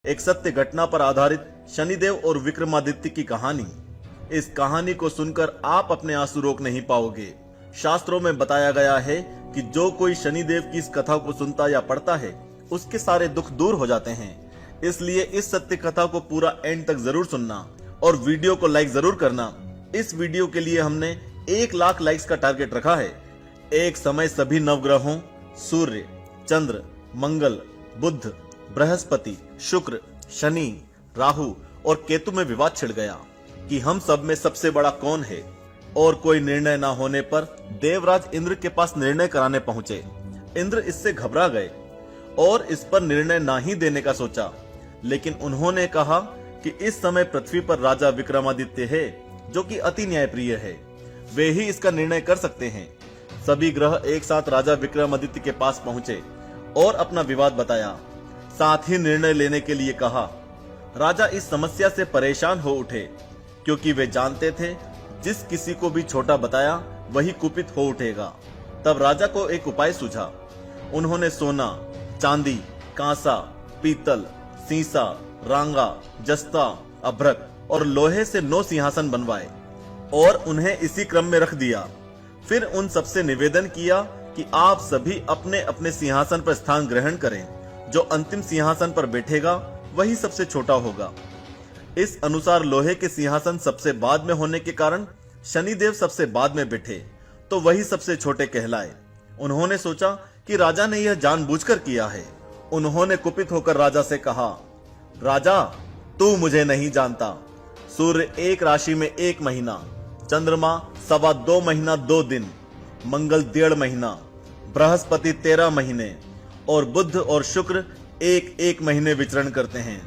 एक सत्य घटना पर आधारित शनिदेव और विक्रमादित्य की कहानी। इस कहानी को सुनकर आप अपने आंसू रोक नहीं पाओगे। शास्त्रों में बताया गया है कि जो कोई शनिदेव की इस कथा को सुनता या पढ़ता है उसके सारे दुख दूर हो जाते हैं। इसलिए इस सत्य कथा को पूरा एंड तक जरूर सुनना और वीडियो को लाइक जरूर करना। इस वीडियो के लिए हमने 1 लाख लाइक्स का टारगेट रखा है। एक समय सभी नवग्रहों सूर्य, चंद्र, मंगल, बुध, बृहस्पति, शुक्र, शनि, राहु और केतु में विवाद छिड़ गया कि हम सब में सबसे बड़ा कौन है। और कोई निर्णय ना होने पर देवराज इंद्र के पास निर्णय कराने पहुंचे। इंद्र इससे घबरा गए और इस पर निर्णय ना ही देने का सोचा, लेकिन उन्होंने कहा कि इस समय पृथ्वी पर राजा विक्रमादित्य है जो कि अति न्यायप्रिय है, वे ही इसका निर्णय कर सकते हैं। सभी ग्रह एक साथ राजा विक्रमादित्य के पास पहुंचे और अपना विवाद बताया, साथ ही निर्णय लेने के लिए कहा। राजा इस समस्या से परेशान हो उठे क्योंकि वे जानते थे जिस किसी को भी छोटा बताया वही कुपित हो उठेगा। तब राजा को एक उपाय सूझा। उन्होंने सोना, चांदी, कांसा, पीतल, सीसा, रांगा, जस्ता, अभ्रक और लोहे से 9 सिंहासन बनवाए और उन्हें इसी क्रम में रख दिया। फिर उन सबसे निवेदन किया कि आप सभी अपने अपने सिंहासन पर स्थान ग्रहण करें। जो अंतिम सिंहासन पर बैठेगा वही सबसे छोटा होगा। इस अनुसार लोहे के सिंहासन सबसे बाद में होने के कारण शनिदेव सबसे बाद में बैठे तो वही सबसे छोटे कहलाए। उन्होंने सोचा कि राजा ने यह जानबूझकर किया है। उन्होंने कुपित होकर राजा से कहा, राजा तू मुझे नहीं जानता। सूर्य एक राशि में 1 महीना, चंद्रमा 2.25 महीना 2 दिन, मंगल 1.5 महीना, बृहस्पति 13 महीने और बुध और शुक्र 1 महीने विचरण करते हैं।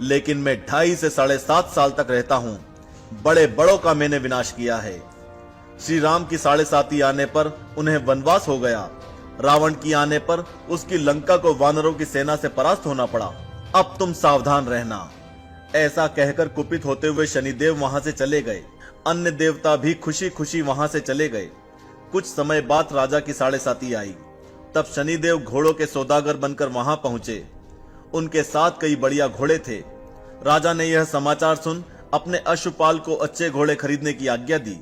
लेकिन मैं 2.5 से 7.5 साल तक रहता हूं। बड़े बड़ों का मैंने विनाश किया है। श्री राम की 7.5 आने पर उन्हें वनवास हो गया। रावण की आने पर उसकी लंका को वानरों की सेना से परास्त होना पड़ा। अब तुम सावधान रहना। ऐसा कहकर कुपित होते हुए शनिदेव वहां से चले गए। अन्य देवता भी खुशी खुशी वहां से चले गए। कुछ समय बाद राजा की 7.5 आई। तब शनिदेव घोड़ों के सौदागर बनकर वहां पहुंचे। उनके साथ कई बढ़िया घोड़े थे। राजा ने यह समाचार सुन अपने अश्वपाल को अच्छे घोड़े खरीदने की आज्ञा दी।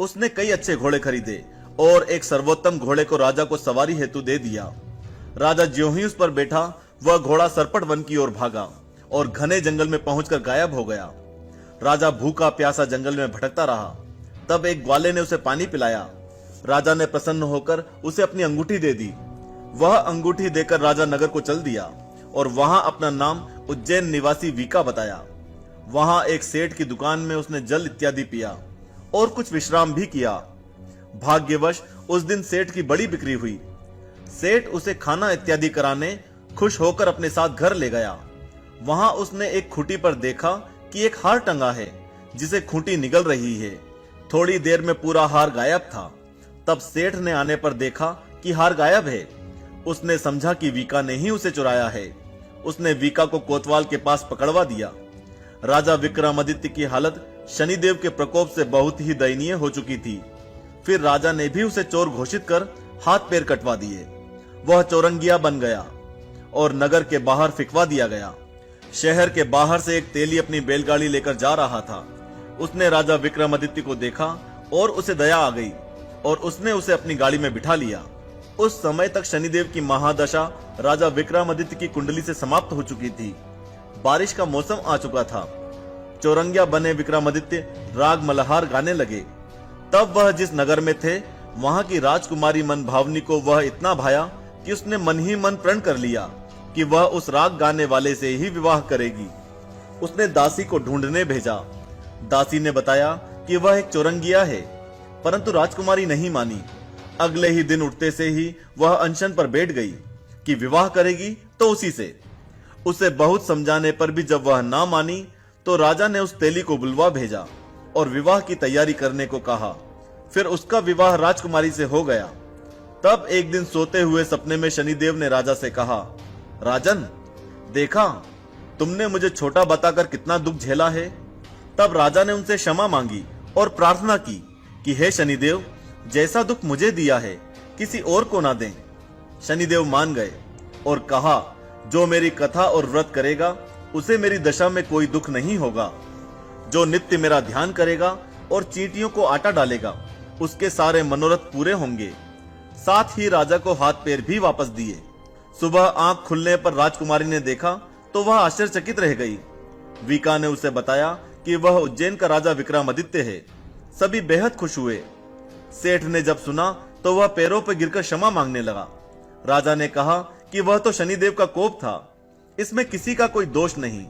उसने कई अच्छे घोड़े खरीदे और एक सर्वोत्तम घोड़े को राजा को सवारी हेतु दे दिया। राजा ज्यों ही उस पर बैठा वह घोड़ा सरपट वन की ओर भागा और घने जंगल में पहुंचकर गायब हो गया। राजा भूखा प्यासा जंगल में भटकता रहा। तब एक ग्वाले ने उसे पानी पिलाया। राजा ने प्रसन्न होकर उसे अपनी अंगूठी दे दी। वह अंगूठी देकर राजा नगर को चल दिया और वहां अपना नाम उज्जैन निवासी वीका बताया। वहां एक सेठ की दुकान में उसने जल इत्यादि पिया और कुछ विश्राम भी किया। भाग्यवश उस दिन सेठ की बड़ी बिक्री हुई। सेठ उसे खाना इत्यादि कराने खुश होकर अपने साथ घर ले गया। वहां उसने एक खूंटी पर देखा कि एक हार टंगा है जिसे खूंटी निगल रही है। थोड़ी देर में पूरा हार गायब था। तब सेठ ने आने पर देखा कि हार गायब है। उसने समझा कि वीका ने ही उसे चुराया है। उसने वीका को कोतवाल के पास पकड़वा दिया। राजा विक्रमादित्य की हालत शनिदेव के प्रकोप से बहुत ही दयनीय हो चुकी थी। फिर राजा ने भी उसे चोर घोषित कर हाथ पैर कटवा दिए। वह चौरंगिया बन गया और नगर के बाहर फिकवा दिया गया। शहर के बाहर से एक तेली अपनी बैलगाड़ी लेकर जा रहा था। उसने राजा विक्रमादित्य को देखा और उसे दया आ गई और उसने उसे अपनी गाड़ी में बिठा लिया। उस समय तक शनिदेव की महादशा राजा विक्रमादित्य की कुंडली से समाप्त हो चुकी थी। बारिश का मौसम आ चुका था। चौरंगिया बने विक्रमादित्य राग मल्हार गाने लगे। तब वह जिस नगर में थे वहां की राजकुमारी मन भावनी को वह इतना भाया कि उसने मन ही मन प्रण कर लिया कि वह उस राग गाने वाले से ही विवाह करेगी। उसने दासी को ढूंढने भेजा। दासी ने बताया कि वह एक चौरंगिया है, परंतु राजकुमारी नहीं मानी। अगले ही दिन उठते से ही वह अनशन पर बैठ गई कि विवाह करेगी तो उसी से। उसे बहुत समझाने पर भी जब वह ना मानी तो राजा ने उस तेली को बुलवा भेजा और विवाह की तैयारी करने को कहा। फिर उसका विवाह राजकुमारी से हो गया। तब एक दिन सोते हुए सपने में शनिदेव ने राजा से कहा, राजन देखा तुमने मुझे छोटा बताकर कितना दुख झेला है। तब राजा ने उनसे क्षमा मांगी और प्रार्थना की कि हे शनिदेव, जैसा दुख मुझे दिया है किसी और को ना दें। शनिदेव मान गए और कहा, जो मेरी कथा और व्रत करेगा उसे मेरी दशा में कोई दुख नहीं होगा। जो नित्य मेरा ध्यान करेगा और चींटियों को आटा डालेगा, उसके सारे मनोरथ पूरे होंगे। साथ ही राजा को हाथ पैर भी वापस दिए। सुबह आंख खुलने पर राजकुमारी ने देखा तो वह आश्चर्यचकित रह गई। वीका ने उसे बताया कि वह उज्जैन का राजा विक्रमादित्य है। सभी बेहद खुश हुए। सेठ ने जब सुना तो वह पैरों पर गिरकर क्षमा मांगने लगा। राजा ने कहा कि वह तो शनिदेव का कोप था, इसमें किसी का कोई दोष नहीं।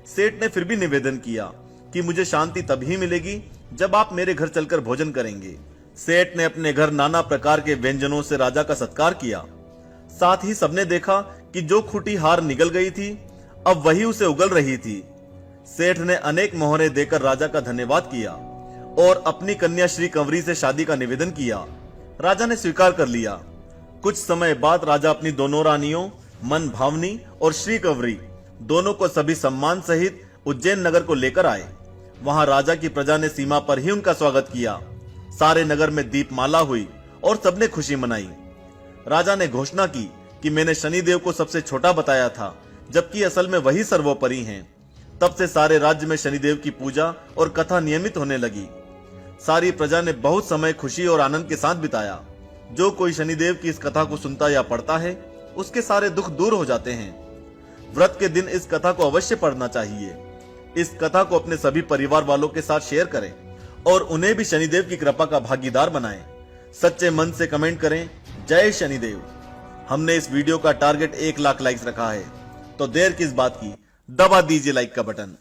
सेठ ने फिर भी निवेदन किया कि मुझे शांति तभी मिलेगी जब आप मेरे घर चलकर भोजन करेंगे। सेठ ने अपने घर नाना प्रकार के व्यंजनों से राजा का सत्कार किया। साथ ही सबने देखा कि जो खूटी हार निगल गई थी, अब वही उसे उगल रही थी। सेठ ने अनेक मोहरे देकर राजा का धन्यवाद किया और अपनी कन्या श्री कंवरी से शादी का निवेदन किया। राजा ने स्वीकार कर लिया। कुछ समय बाद राजा अपनी दोनों रानियों मन भावनी और श्री कंवरी दोनों को सभी सम्मान सहित उज्जैन नगर को लेकर आए। वहां राजा की प्रजा ने सीमा पर ही उनका स्वागत किया। सारे नगर में दीपमाला हुई और सबने खुशी मनाई। राजा ने घोषणा की कि मैंने शनिदेव को सबसे छोटा बताया था, जबकि असल में वही सर्वोपरि हैं। तब से सारे राज्य में शनिदेव की पूजा और कथा नियमित होने लगी। सारी प्रजा ने बहुत समय खुशी और आनंद के साथ बिताया। जो कोई शनिदेव की इस कथा को सुनता या पढ़ता है, उसके सारे दुख दूर हो जाते हैं। व्रत के दिन इस कथा को अवश्य पढ़ना चाहिए। इस कथा को अपने सभी परिवार वालों के साथ शेयर करें और उन्हें भी शनिदेव की कृपा का भागीदार बनाएं। सच्चे मन से कमेंट करें, जय शनिदेव। हमने इस वीडियो का टारगेट 1 लाख लाइक्स रखा है, तो देर किस बात की, दबा दीजिए लाइक का बटन।